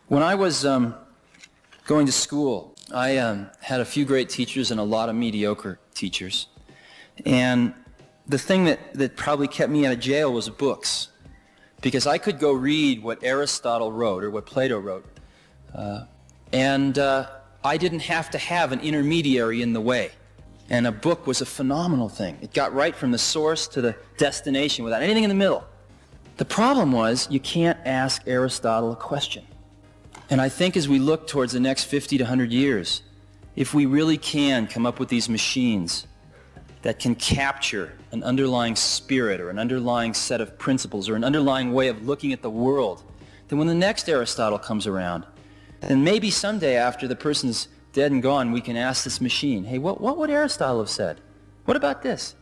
When I was going to school, I had a few great teachers and a lot of mediocre teachers. And the thing that probably kept me out of jail was books, because I could go read what Aristotle wrote or what Plato wrote, and I didn't have to have an intermediary in the way. And a book was a phenomenal thing. It got right from the source to the destination without anything in the middle. The problem was you can't ask Aristotle a question. And I think as we look towards the next 50 to 100 years, if we really can come up with these machines that can capture an underlying spirit or an underlying set of principles or an underlying way of looking at the world, then when the next Aristotle comes around, then maybe someday after the person's dead and gone, we can ask this machine, hey, what would Aristotle have said? What about this?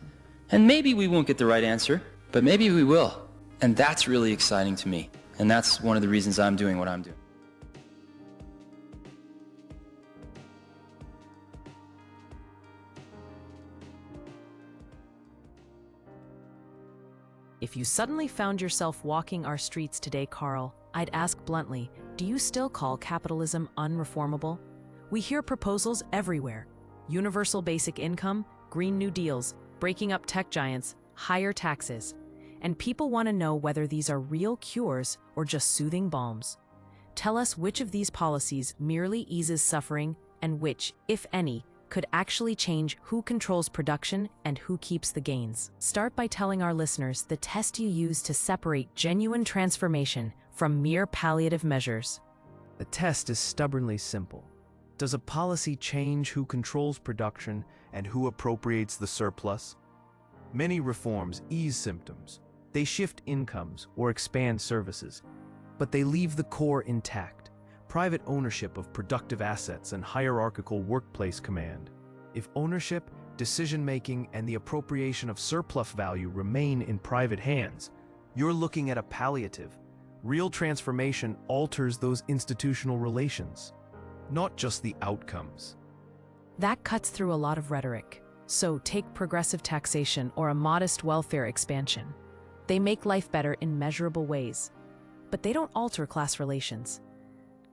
And maybe we won't get the right answer, but maybe we will. And that's really exciting to me. And that's one of the reasons I'm doing what I'm doing. If you suddenly found yourself walking our streets today, Karl, I'd ask bluntly, do you still call capitalism unreformable? We hear proposals everywhere. Universal basic income, Green New Deals, breaking up tech giants, higher taxes. And people want to know whether these are real cures or just soothing balms. Tell us which of these policies merely eases suffering and which, if any, could actually change who controls production and who keeps the gains. Start by telling our listeners the test you use to separate genuine transformation from mere palliative measures. The test is stubbornly simple. Does a policy change who controls production and who appropriates the surplus? Many reforms ease symptoms. They shift incomes or expand services, but they leave the core intact. Private ownership of productive assets and hierarchical workplace command. If ownership, decision-making, and the appropriation of surplus value remain in private hands, you're looking at a palliative. Real transformation alters those institutional relations, not just the outcomes. That cuts through a lot of rhetoric. So take progressive taxation or a modest welfare expansion. They make life better in measurable ways, but they don't alter class relations.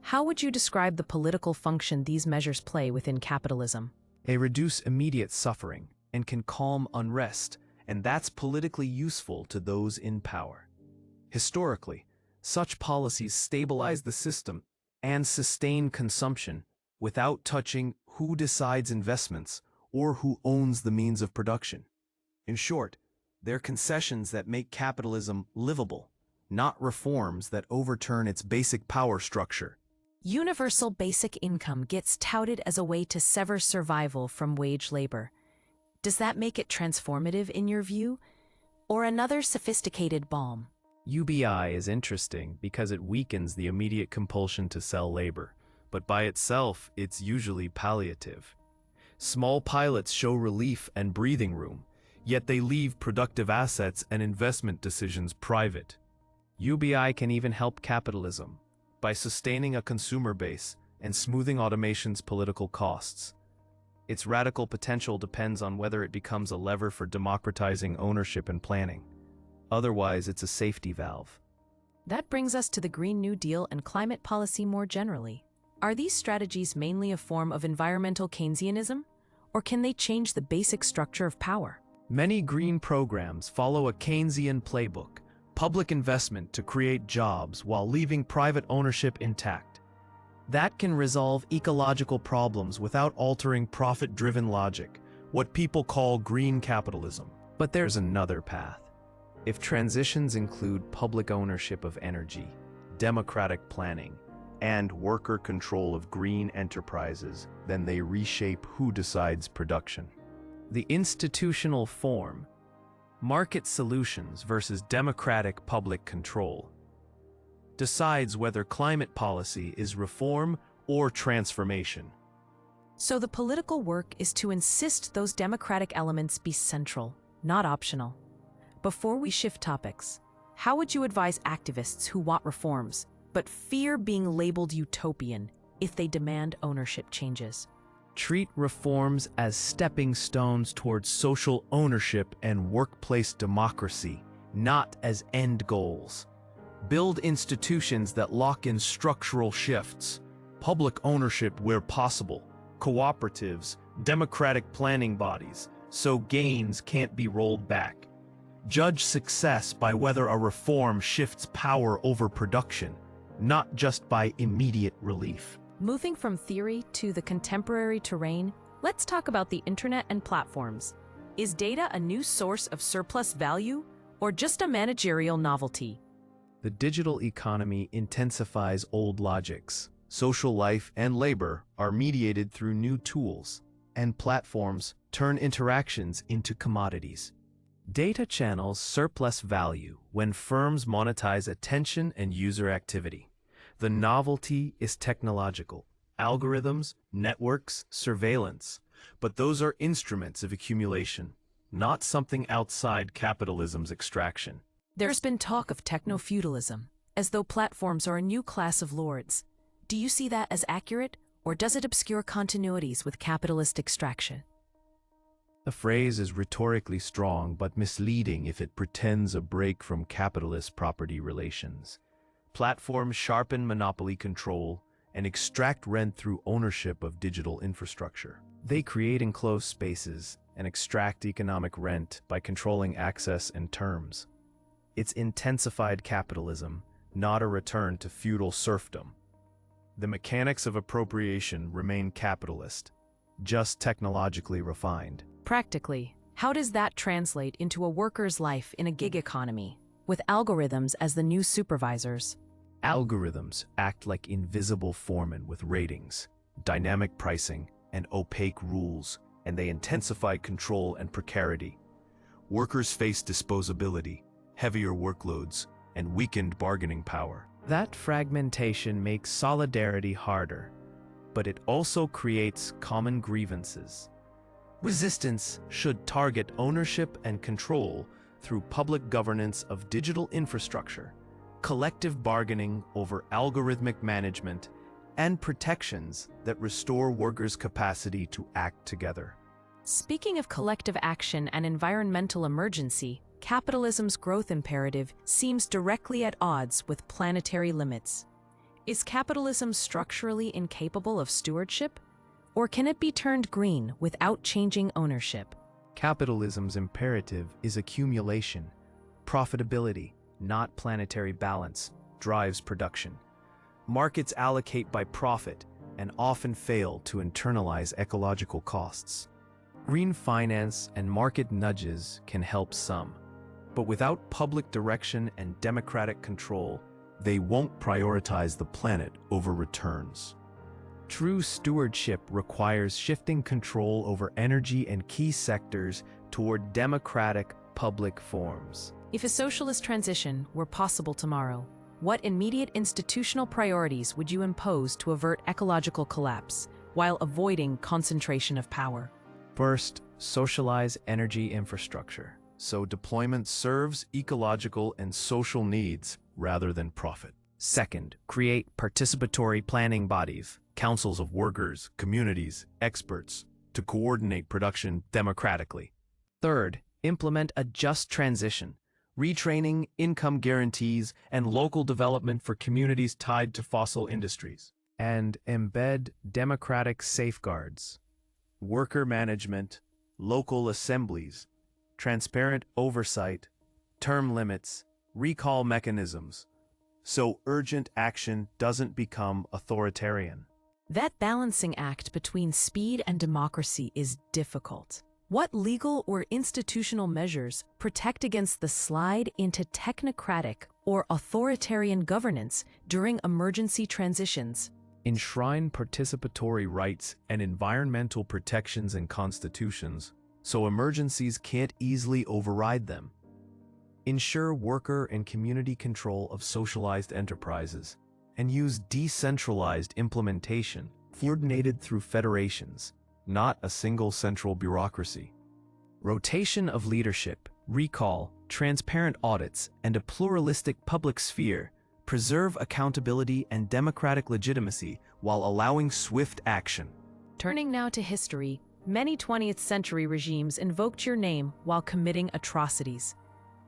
How would you describe the political function these measures play within capitalism? They reduce immediate suffering and can calm unrest, and that's politically useful to those in power. Historically, such policies stabilize the system and sustain consumption without touching who decides investments or who owns the means of production. In short, they're concessions that make capitalism livable, not reforms that overturn its basic power structure. Universal basic income gets touted as a way to sever survival from wage labor. Does that make it transformative in your view? Or another sophisticated balm? UBI is interesting because it weakens the immediate compulsion to sell labor, but by itself, it's usually palliative. Small pilots show relief and breathing room, yet they leave productive assets and investment decisions private. UBI can even help capitalism by sustaining a consumer base and smoothing automation's political costs. Its radical potential depends on whether it becomes a lever for democratizing ownership and planning. Otherwise, it's a safety valve. That brings us to the Green New Deal and climate policy more generally. Are these strategies mainly a form of environmental Keynesianism, or can they change the basic structure of power? Many green programs follow a Keynesian playbook: public investment to create jobs while leaving private ownership intact. That can resolve ecological problems without altering profit-driven logic, what people call green capitalism. But there's another path. If transitions include public ownership of energy, democratic planning, and worker control of green enterprises, then they reshape who decides production. The institutional form, market solutions versus democratic public control, decides whether climate policy is reform or transformation. So the political work is to insist those democratic elements be central, not optional. Before we shift topics, how would you advise activists who want reforms but fear being labeled utopian if they demand ownership changes? Treat reforms as stepping stones towards social ownership and workplace democracy, not as end goals. Build institutions that lock in structural shifts, public ownership where possible, cooperatives, democratic planning bodies, so gains can't be rolled back. Judge success by whether a reform shifts power over production, not just by immediate relief. Moving from theory to the contemporary terrain, let's talk about the internet and platforms. Is data a new source of surplus value or just a managerial novelty? The digital economy intensifies old logics. Social life and labor are mediated through new tools, and platforms turn interactions into commodities. Data channels surplus value when firms monetize attention and user activity. The novelty is technological, algorithms, networks, surveillance, but those are instruments of accumulation, not something outside capitalism's extraction. There's been talk of techno-feudalism, as though platforms are a new class of lords. Do you see that as accurate, or does it obscure continuities with capitalist extraction? The phrase is rhetorically strong but misleading if it pretends a break from capitalist property relations. Platforms sharpen monopoly control and extract rent through ownership of digital infrastructure. They create enclosed spaces and extract economic rent by controlling access and terms. It's intensified capitalism, not a return to feudal serfdom. The mechanics of appropriation remain capitalist, just technologically refined. Practically, how does that translate into a worker's life in a gig economy, with algorithms as the new supervisors? Algorithms act like invisible foremen with ratings, dynamic pricing, and opaque rules, and they intensify control and precarity. Workers face disposability, heavier workloads, and weakened bargaining power. That fragmentation makes solidarity harder, but it also creates common grievances. Resistance should target ownership and control through public governance of digital infrastructure, collective bargaining over algorithmic management, and protections that restore workers' capacity to act together. Speaking of collective action and environmental emergency, capitalism's growth imperative seems directly at odds with planetary limits. Is capitalism structurally incapable of stewardship? Or can it be turned green without changing ownership? Capitalism's imperative is accumulation. Profitability, not planetary balance, drives production. Markets allocate by profit and often fail to internalize ecological costs. Green finance and market nudges can help some, but without public direction and democratic control, they won't prioritize the planet over returns. True stewardship requires shifting control over energy and key sectors toward democratic public forms. If a socialist transition were possible tomorrow, what immediate institutional priorities would you impose to avert ecological collapse while avoiding concentration of power? First, socialize energy infrastructure, so deployment serves ecological and social needs rather than profit. Second, create participatory planning bodies, councils of workers, communities, experts, to coordinate production democratically. Third, implement a just transition, retraining, income guarantees, and local development for communities tied to fossil industries. And embed democratic safeguards, worker management, local assemblies, transparent oversight, term limits, recall mechanisms, so urgent action doesn't become authoritarian. That balancing act between speed and democracy is difficult. What legal or institutional measures protect against the slide into technocratic or authoritarian governance during emergency transitions? Enshrine participatory rights and environmental protections in constitutions, so emergencies can't easily override them. Ensure worker and community control of socialized enterprises, and use decentralized implementation, coordinated through federations, not a single central bureaucracy. Rotation of leadership, recall, transparent audits, and a pluralistic public sphere preserve accountability and democratic legitimacy while allowing swift action. Turning now to history, many 20th century regimes invoked your name while committing atrocities.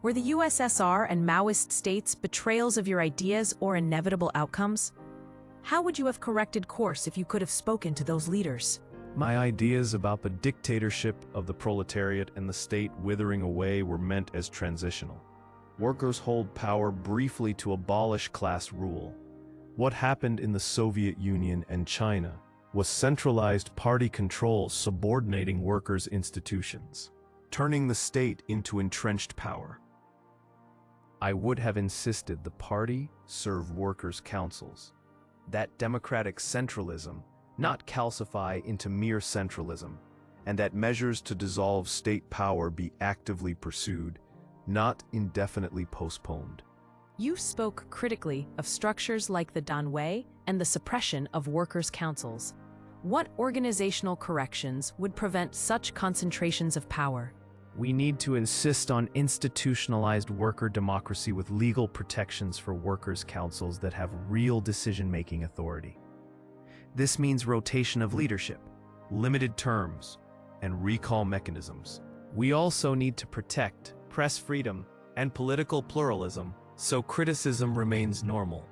Were the USSR and Maoist states betrayals of your ideas or inevitable outcomes? How would you have corrected course if you could have spoken to those leaders? My ideas about the dictatorship of the proletariat and the state withering away were meant as transitional. Workers hold power briefly to abolish class rule. What happened in the Soviet Union and China was centralized party control subordinating workers' institutions, turning the state into entrenched power. I would have insisted the party serve workers' councils, that democratic centralism not calcify into mere centralism, and that measures to dissolve state power be actively pursued, not indefinitely postponed. You spoke critically of structures like the Danwei and the suppression of workers' councils. What organizational corrections would prevent such concentrations of power? We need to insist on institutionalized worker democracy with legal protections for workers' councils that have real decision-making authority. This means rotation of leadership, limited terms, and recall mechanisms. We also need to protect press freedom and political pluralism so criticism remains normal.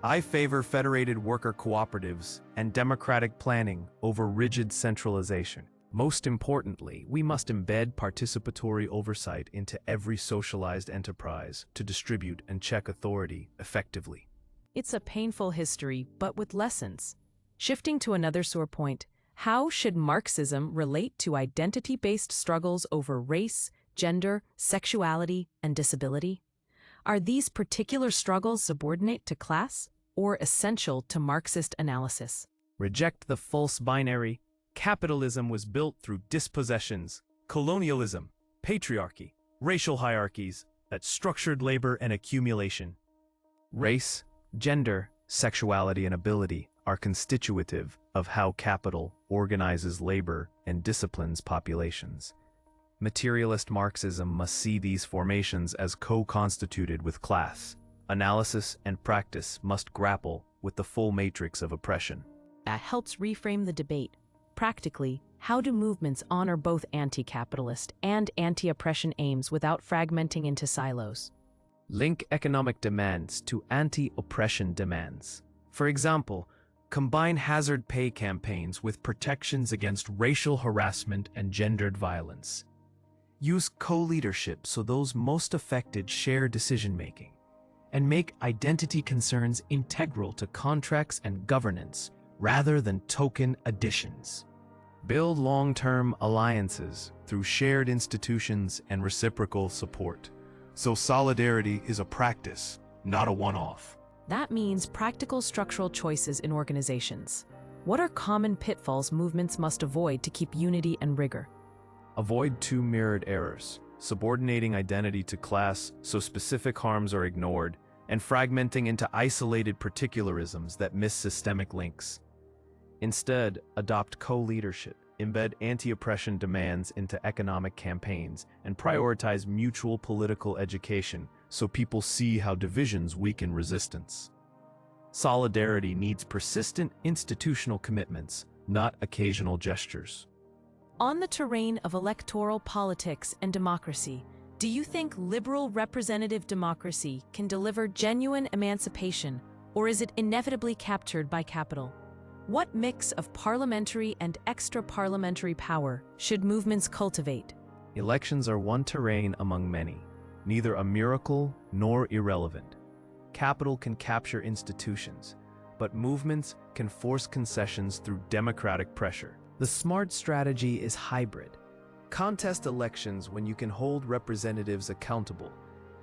I favor federated worker cooperatives and democratic planning over rigid centralization. Most importantly, we must embed participatory oversight into every socialized enterprise to distribute and check authority effectively. It's a painful history, but with lessons. Shifting to another sore point, how should Marxism relate to identity-based struggles over race, gender, sexuality, and disability? Are these particular struggles subordinate to class or essential to Marxist analysis? Reject the false binary. Capitalism was built through dispossessions, colonialism, patriarchy, racial hierarchies that structured labor and accumulation. Race, gender, sexuality, and ability are constitutive of how capital organizes labor and disciplines populations. Materialist Marxism must see these formations as co-constituted with class. Analysis and practice must grapple with the full matrix of oppression. That helps reframe the debate. Practically, how do movements honor both anti-capitalist and anti-oppression aims without fragmenting into silos? Link economic demands to anti-oppression demands. For example, combine hazard pay campaigns with protections against racial harassment and gendered violence. Use co-leadership so those most affected share decision-making. And make identity concerns integral to contracts and governance rather than token additions. Build long-term alliances through shared institutions and reciprocal support. So solidarity is a practice, not a one-off. That means practical structural choices in organizations. What are common pitfalls movements must avoid to keep unity and rigor? Avoid two mirrored errors, subordinating identity to class so specific harms are ignored, and fragmenting into isolated particularisms that miss systemic links. Instead, adopt co-leadership, embed anti-oppression demands into economic campaigns, and prioritize mutual political education so people see how divisions weaken resistance. Solidarity needs persistent institutional commitments, not occasional gestures. On the terrain of electoral politics and democracy, do you think liberal representative democracy can deliver genuine emancipation, or is it inevitably captured by capital? What mix of parliamentary and extra-parliamentary power should movements cultivate? Elections are one terrain among many, neither a miracle nor irrelevant. Capital can capture institutions, but movements can force concessions through democratic pressure. The smart strategy is hybrid. Contest elections when you can hold representatives accountable,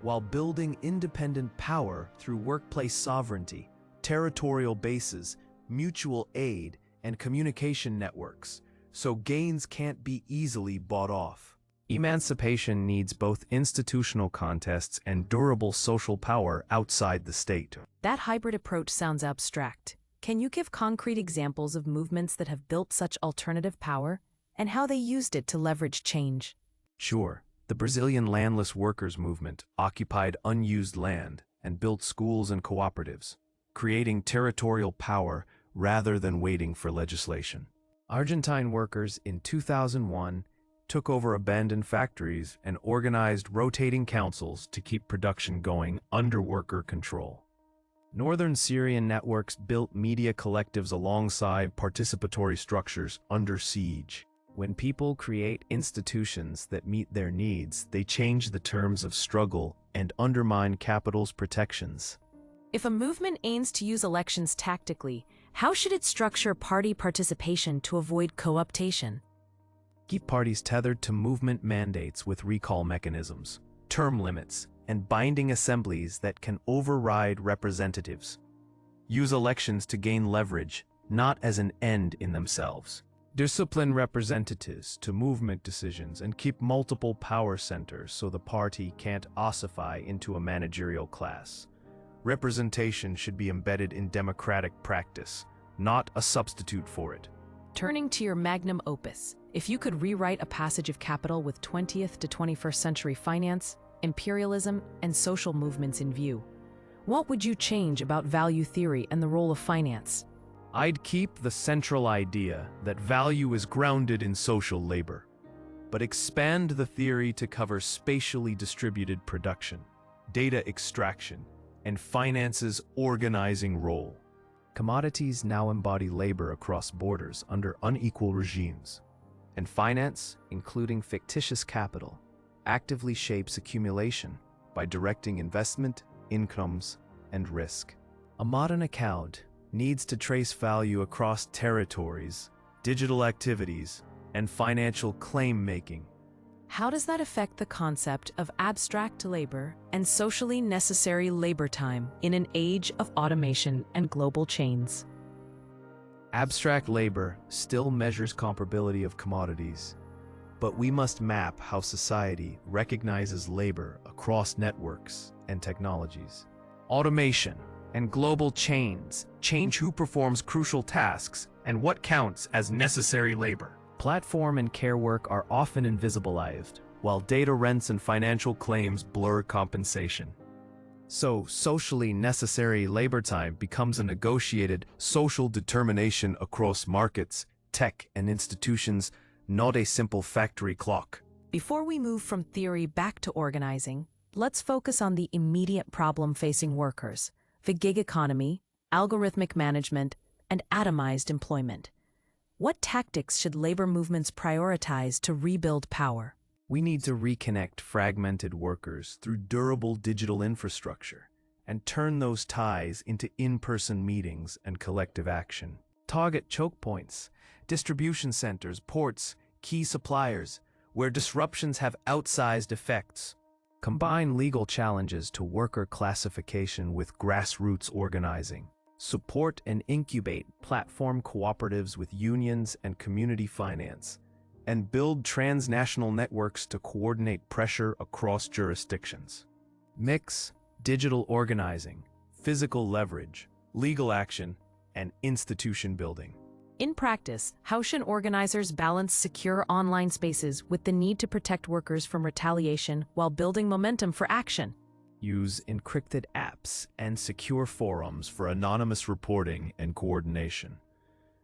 while building independent power through workplace sovereignty, territorial bases, mutual aid, and communication networks, so gains can't be easily bought off. Emancipation needs both institutional contests and durable social power outside the state. That hybrid approach sounds abstract. Can you give concrete examples of movements that have built such alternative power, and how they used it to leverage change? Sure, the Brazilian landless workers movement occupied unused land and built schools and cooperatives, creating territorial power rather than waiting for legislation. Argentine workers in 2001 took over abandoned factories and organized rotating councils to keep production going under worker control. Northern Syrian networks built media collectives alongside participatory structures under siege. When people create institutions that meet their needs, they change the terms of struggle and undermine capital's protections. If a movement aims to use elections tactically, how should it structure party participation to avoid co-optation? Keep parties tethered to movement mandates with recall mechanisms, term limits, and binding assemblies that can override representatives. Use elections to gain leverage, not as an end in themselves. Discipline representatives to movement decisions and keep multiple power centers so the party can't ossify into a managerial class. Representation should be embedded in democratic practice, not a substitute for it. Turning to your magnum opus, if you could rewrite a passage of Capital with 20th to 21st century finance, imperialism, and social movements in view, what would you change about value theory and the role of finance? I'd keep the central idea that value is grounded in social labor, but expand the theory to cover spatially distributed production, data extraction, and finance's organizing role. Commodities now embody labor across borders under unequal regimes, and finance, including fictitious capital, actively shapes accumulation by directing investment, incomes, and risk. A modern account needs to trace value across territories, digital activities, and financial claim-making. How does that affect the concept of abstract labor and socially necessary labor time in an age of automation and global chains? Abstract labor still measures comparability of commodities, but we must map how society recognizes labor across networks and technologies. Automation and global chains change who performs crucial tasks and what counts as necessary labor. Platform and care work are often invisibilized, while data rents and financial claims blur compensation. So, socially necessary labor time becomes a negotiated social determination across markets, tech, and institutions, not a simple factory clock. Before we move from theory back to organizing, let's focus on the immediate problem facing workers: the gig economy, algorithmic management, and atomized employment. What tactics should labor movements prioritize to rebuild power? We need to reconnect fragmented workers through durable digital infrastructure and turn those ties into in-person meetings and collective action. Target choke points, distribution centers, ports, key suppliers, where disruptions have outsized effects. Combine legal challenges to worker classification with grassroots organizing. Support and incubate platform cooperatives with unions and community finance, and build transnational networks to coordinate pressure across jurisdictions. Mix digital organizing, physical leverage, legal action, and institution building. In practice, how should organizers balance secure online spaces with the need to protect workers from retaliation while building momentum for action? Use encrypted apps and secure forums for anonymous reporting and coordination.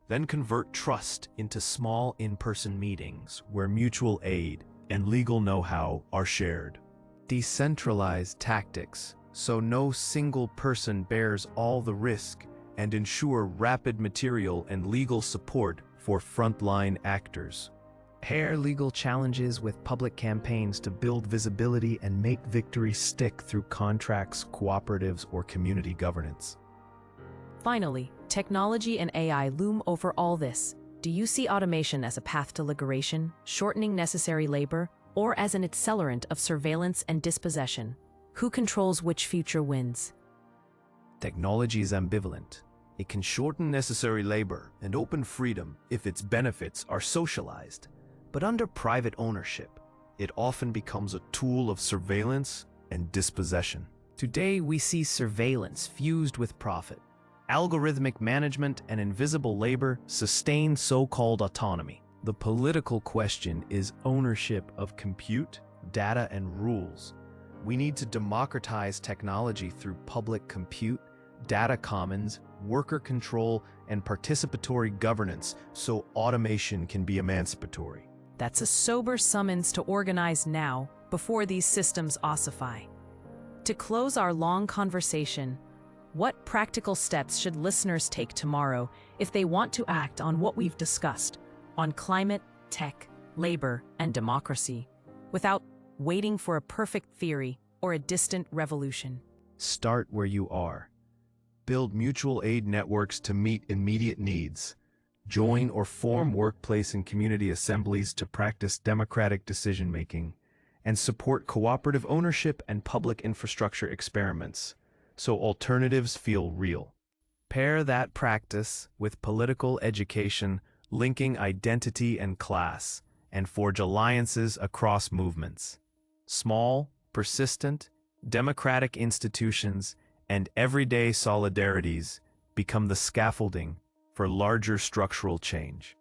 Then convert trust into small in-person meetings where mutual aid and legal know-how are shared. Decentralize tactics so no single person bears all the risk, and ensure rapid material and legal support for frontline actors. Pair legal challenges with public campaigns to build visibility and make victory stick through contracts, cooperatives, or community governance. Finally, technology and AI loom over all this. Do you see automation as a path to liberation, shortening necessary labor, or as an accelerant of surveillance and dispossession? Who controls which future wins? Technology is ambivalent. It can shorten necessary labor and open freedom if its benefits are socialized. But under private ownership, it often becomes a tool of surveillance and dispossession. Today, we see surveillance fused with profit. Algorithmic management and invisible labor sustain so-called autonomy. The political question is ownership of compute, data, and rules. We need to democratize technology through public compute, data commons, worker control, and participatory governance so automation can be emancipatory. That's a sober summons to organize now, before these systems ossify. To close our long conversation, what practical steps should listeners take tomorrow if they want to act on what we've discussed, on climate, tech, labor, and democracy, without waiting for a perfect theory or a distant revolution? Start where you are. Build mutual aid networks to meet immediate needs. Join or form workplace and community assemblies to practice democratic decision-making, and support cooperative ownership and public infrastructure experiments, so alternatives feel real. Pair that practice with political education, linking identity and class, and forge alliances across movements. Small, persistent, democratic institutions and everyday solidarities become the scaffolding for larger structural change.